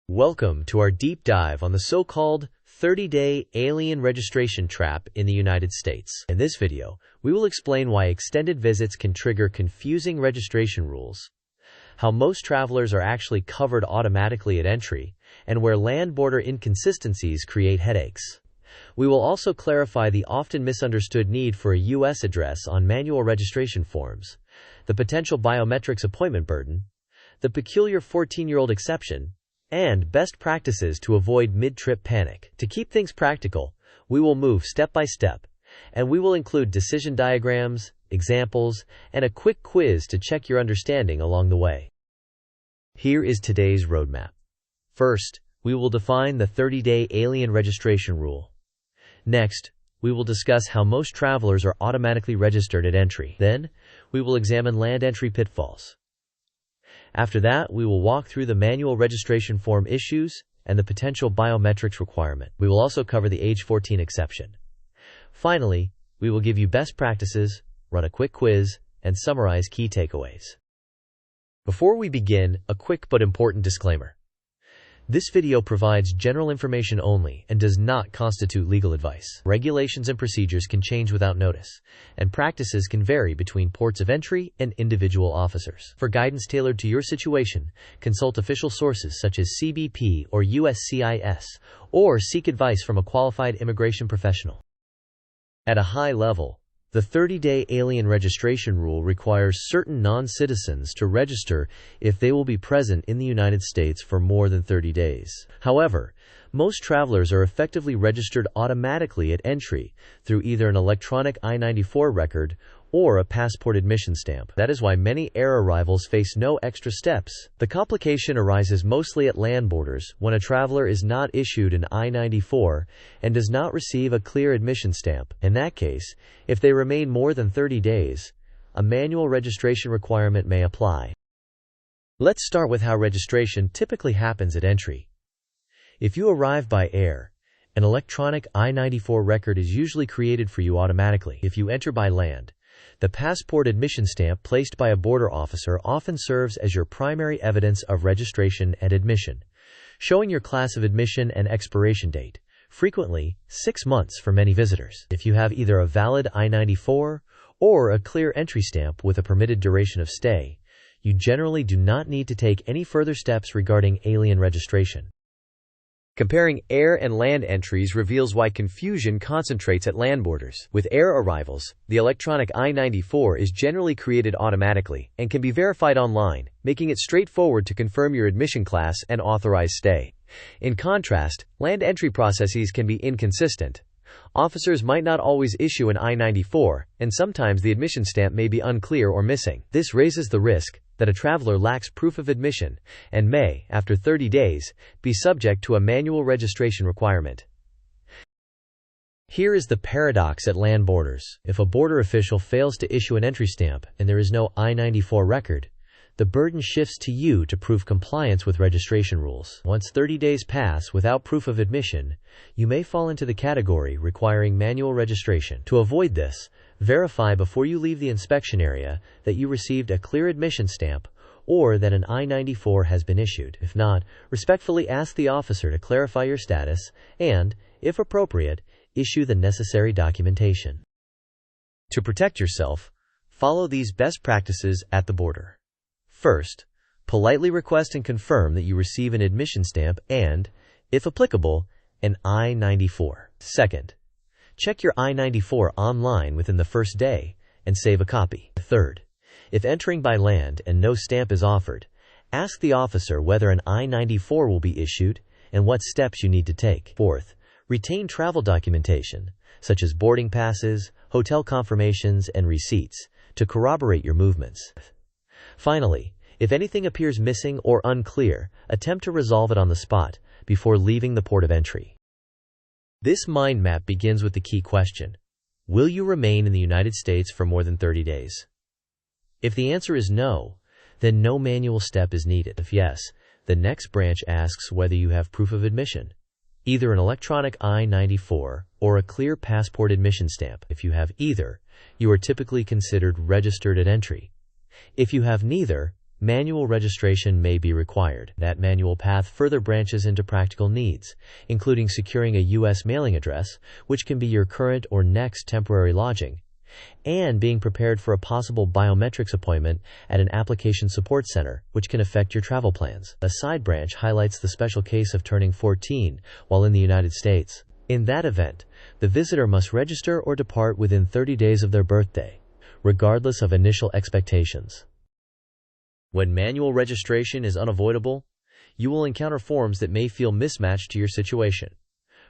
Welcome to our deep dive on the so-called 30-day alien registration trap in the United States. In this video, we will explain why extended visits can trigger confusing registration rules, how most travelers are actually covered automatically at entry, and where land border inconsistencies create headaches. We will also clarify the often misunderstood need for a U.S. address on manual registration forms, the potential biometrics appointment burden, the peculiar 14-year-old exception, and best practices to avoid mid-trip panic. To keep things practical, we will move step by step, and we will include decision diagrams, examples, and a quick quiz to check your understanding along the way. Here is today's roadmap. First, we will define the 30-day alien registration rule. Next, we will discuss how most travelers are automatically registered at entry. Then, we will examine land entry pitfalls. After that, we will walk through the manual registration form issues and the potential biometrics requirement. We will also cover the age 14 exception. Finally, we will give you best practices, run a quick quiz, and summarize key takeaways. Before we begin, a quick but important disclaimer. This video provides general information only and does not constitute legal advice. Regulations and procedures can change without notice, and practices can vary between ports of entry and individual officers. For guidance tailored to your situation, consult official sources such as CBP or USCIS, or seek advice from a qualified immigration professional. At a high level, the 30-day alien registration rule requires certain non-citizens to register if they will be present in the United States for more than 30 days. However, most travelers are effectively registered automatically at entry through either an electronic I-94 record or a passport admission stamp. That is why many air arrivals face no extra steps. The complication arises mostly at land borders when a traveler is not issued an I-94 and does not receive a clear admission stamp. In that case, if they remain more than 30 days, a manual registration requirement may apply. Let's start with how registration typically happens at entry. If you arrive by air, an electronic I-94 record is usually created for you automatically. If you enter by land, the passport admission stamp placed by a border officer often serves as your primary evidence of registration and admission, showing your class of admission and expiration date, frequently 6 months for many visitors. If you have either a valid I-94 or a clear entry stamp with a permitted duration of stay, you generally do not need to take any further steps regarding alien registration. Comparing air and land entries reveals why confusion concentrates at land borders. With air arrivals, the electronic I-94 is generally created automatically and can be verified online, making it straightforward to confirm your admission class and authorize stay. In contrast, land entry processes can be inconsistent. Officers might not always issue an I-94, and sometimes the admission stamp may be unclear or missing. This raises the risk that a traveler lacks proof of admission and may, after 30 days, be subject to a manual registration requirement. Here is the paradox at land borders. If a border official fails to issue an entry stamp and there is no I-94 record, the burden shifts to you to prove compliance with registration rules. Once 30 days pass without proof of admission, you may fall into the category requiring manual registration. To avoid this, verify before you leave the inspection area that you received a clear admission stamp or that an I-94 has been issued. If not, respectfully ask the officer to clarify your status and, if appropriate, issue the necessary documentation. To protect yourself, follow these best practices at the border. First, politely request and confirm that you receive an admission stamp and, if applicable, an I-94. Second, check your I-94 online within the first day and save a copy. Third, if entering by land and no stamp is offered, ask the officer whether an I-94 will be issued and what steps you need to take. Fourth, retain travel documentation, such as boarding passes, hotel confirmations, and receipts, to corroborate your movements. Finally, if anything appears missing or unclear, attempt to resolve it on the spot before leaving the port of entry. This mind map begins with the key question: will you remain in the United States for more than 30 days? If the answer is no, then no manual step is needed. If yes, the next branch asks whether you have proof of admission, either an electronic I-94 or a clear passport admission stamp. If you have either, you are typically considered registered at entry. If you have neither, manual registration may be required. That manual path further branches into practical needs, including securing a U.S. mailing address, which can be your current or next temporary lodging, and being prepared for a possible biometrics appointment at an application support center, which can affect your travel plans. A side branch highlights the special case of turning 14 while in the United States. In that event, the visitor must register or depart within 30 days of their birthday, regardless of initial expectations. When manual registration is unavoidable, you will encounter forms that may feel mismatched to your situation.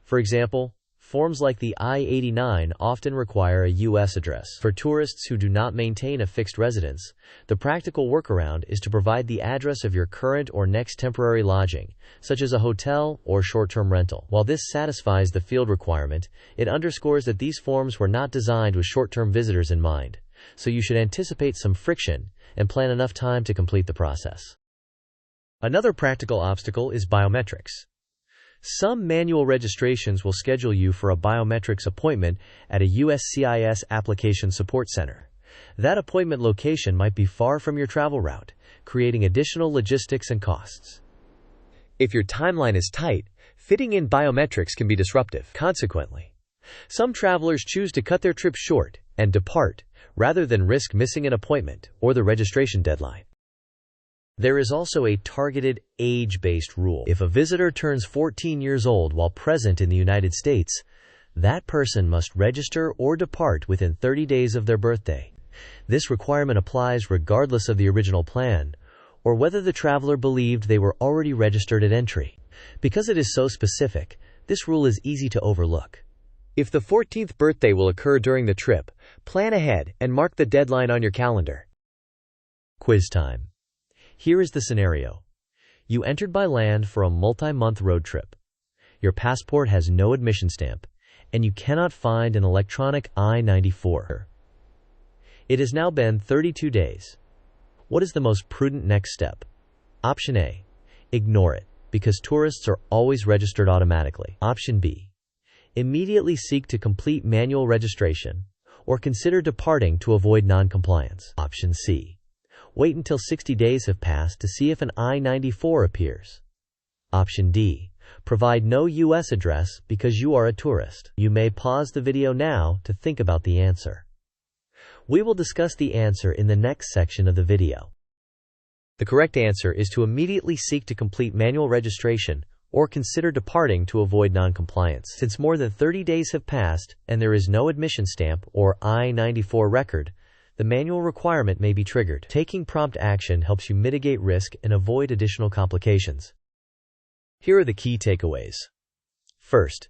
For example, forms like the I-89 often require a U.S. address. For tourists who do not maintain a fixed residence, the practical workaround is to provide the address of your current or next temporary lodging, such as a hotel or short-term rental. While this satisfies the field requirement, it underscores that these forms were not designed with short-term visitors in mind, so you should anticipate some friction and plan enough time to complete the process. Another practical obstacle is biometrics. Some manual registrations will schedule you for a biometrics appointment at a USCIS application support center. That appointment location might be far from your travel route, creating additional logistics and costs. If your timeline is tight, fitting in biometrics can be disruptive. Consequently, some travelers choose to cut their trip short and depart rather than risk missing an appointment or the registration deadline. There is also a targeted age-based rule. If a visitor turns 14 years old while present in the United States, that person must register or depart within 30 days of their birthday. This requirement applies regardless of the original plan, or whether the traveler believed they were already registered at entry. Because it is so specific, this rule is easy to overlook. If the 14th birthday will occur during the trip, plan ahead and mark the deadline on your calendar. Quiz time. Here is the scenario. You entered by land for a multi-month road trip. Your passport has no admission stamp, and you cannot find an electronic I-94. It has now been 32 days. What is the most prudent next step? Option A. Ignore it, because tourists are always registered automatically. Option B. Immediately seek to complete manual registration, or consider departing to avoid non-compliance. Option C. Wait until 60 days have passed to see if an I-94 appears. Option D. Provide no U.S. address because you are a tourist. You may pause the video now to think about the answer. We will discuss the answer in the next section of the video. The correct answer is to immediately seek to complete manual registration or consider departing to avoid non-compliance. Since more than 30 days have passed and there is no admission stamp or I-94 record, the manual requirement may be triggered. Taking prompt action helps you mitigate risk and avoid additional complications. Here are the key takeaways. First,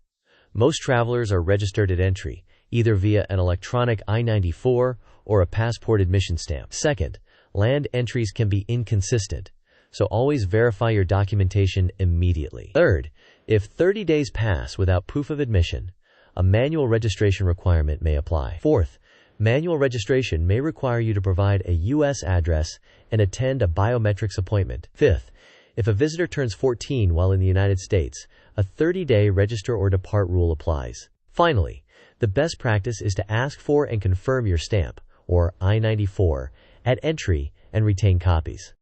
most travelers are registered at entry, either via an electronic I-94 or a passport admission stamp. Second, land entries can be inconsistent, so always verify your documentation immediately. Third, if 30 days pass without proof of admission, a manual registration requirement may apply. Fourth, manual registration may require you to provide a U.S. address and attend a biometrics appointment. Fifth, if a visitor turns 14 while in the United States, a 30-day register or depart rule applies. Finally, the best practice is to ask for and confirm your stamp, or I-94, at entry and retain copies.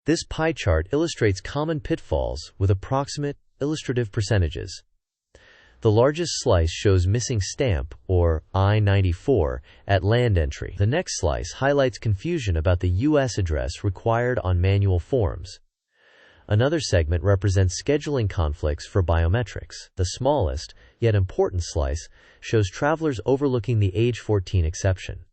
This pie chart illustrates common pitfalls with approximate illustrative percentages. The largest slice shows missing stamp, or I-94, at land entry. The next slice highlights confusion about the U.S. address required on manual forms. Another segment represents scheduling conflicts for biometrics. The smallest, yet important slice shows travelers overlooking the age 14 exception.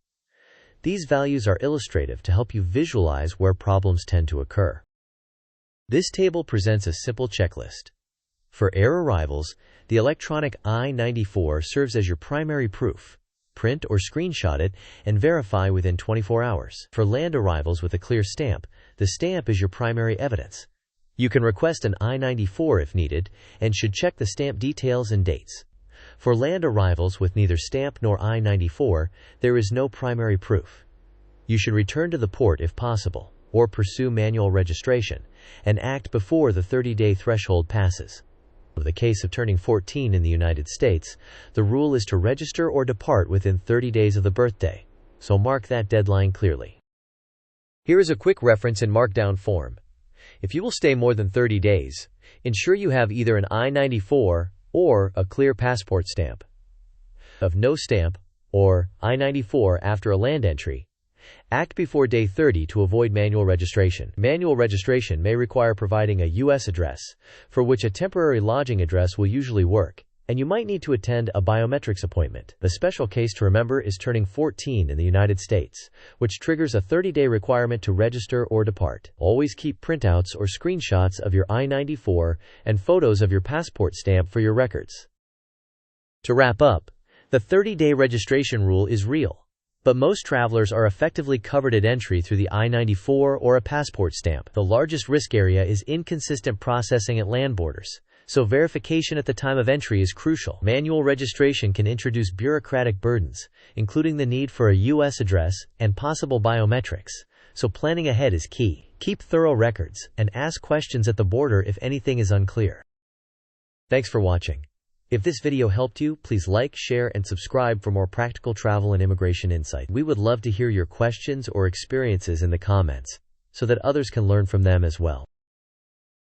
These values are illustrative to help you visualize where problems tend to occur. This table presents a simple checklist. For air arrivals, the electronic I-94 serves as your primary proof. Print or screenshot it and verify within 24 hours. For land arrivals with a clear stamp, the stamp is your primary evidence. You can request an I-94 if needed and should check the stamp details and dates. For land arrivals with neither stamp nor I-94, there is no primary proof. You should return to the port if possible, or pursue manual registration, and act before the 30-day threshold passes. In the case of turning 14 in the United States, the rule is to register or depart within 30 days of the birthday, so mark that deadline clearly. Here is a quick reference in Markdown form. If you will stay more than 30 days, ensure you have either an I-94 or a clear passport stamp. Of no stamp or I-94 after a land entry, act before day 30 to avoid manual registration. Manual registration may require providing a U.S. address, for which a temporary lodging address will usually work, and you might need to attend a biometrics appointment. The special case to remember is turning 14 in the United States, which triggers a 30-day requirement to register or depart. Always keep printouts or screenshots of your I-94 and photos of your passport stamp for your records. To wrap up, the 30-day registration rule is real, but most travelers are effectively covered at entry through the I-94 or a passport stamp. The largest risk area is inconsistent processing at land borders, so verification at the time of entry is crucial. Manual registration can introduce bureaucratic burdens, including the need for a U.S. address and possible biometrics, so planning ahead is key. Keep thorough records and ask questions at the border if anything is unclear. Thanks for watching. If this video helped you, please like, share, and subscribe for more practical travel and immigration insight. We would love to hear your questions or experiences in the comments, so that others can learn from them as well.